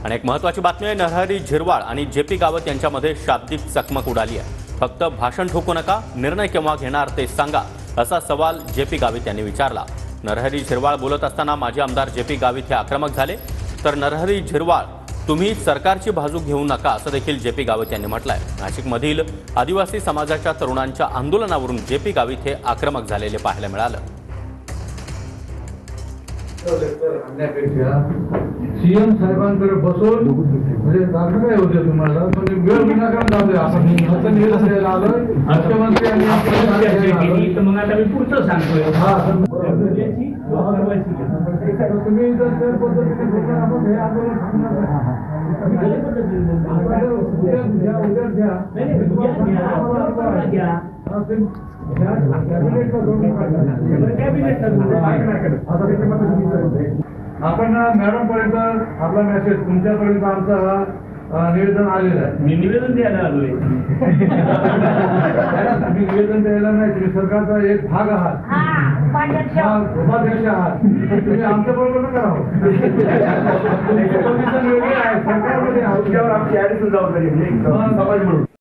आणि एक महत्त्वाची बातमी आहे, नरहरी झिरवाळ आणि जेपी गावत यांच्यामध्ये शाब्दिक चकमक उडाली आहे। फक्त भाषण ठोकू नका, निर्णय केव्हा घेणार ते सांगा, असा सवाल जेपी गावित यांनी विचारला। नरहरी झिरवाळ बोलत असताना माजी आमदार जेपी गावित हे आक्रमक झाले, तर नरहरी झिरवाळ तुम्ही सरकारची बाजू घेऊ नका असं देखील जेपी गावित यांनी म्हटलंय। नाशिकमधील आदिवासी समाजाच्या तरुणांच्या आंदोलनावरून जेपी गावित हे आक्रमक झालेले पाहायला मिळालं। सीएम साहेबांकडे बसून म्हणजे दाखल काय होते तुम्हाला, पण वेळ विनाकारण जातोय आपण असं निर्णय द्यायला आलोय मुख्यमंत्री आणि मग आता मी पुढचं सांगतोय। तुम्ही जर त्या पद्धतीने बोलता आपण हे आंदोलन आपण मॅडम पर्यंत आपला मेसेज तुमच्यापर्यंत आमचा निवेदन आलेलं आहे। मी निवेदन द्यायला आलोय। तुम्ही निवेदन द्यायला नाही, तुम्ही सरकारचा एक भाग आहात, उपाध्यक्ष आहात, तुम्ही आमच्या बरोबर नका राहू। सरकारमध्ये आमच्यावर आमची ऍडिशनल जबाबदारी समाज म्हणून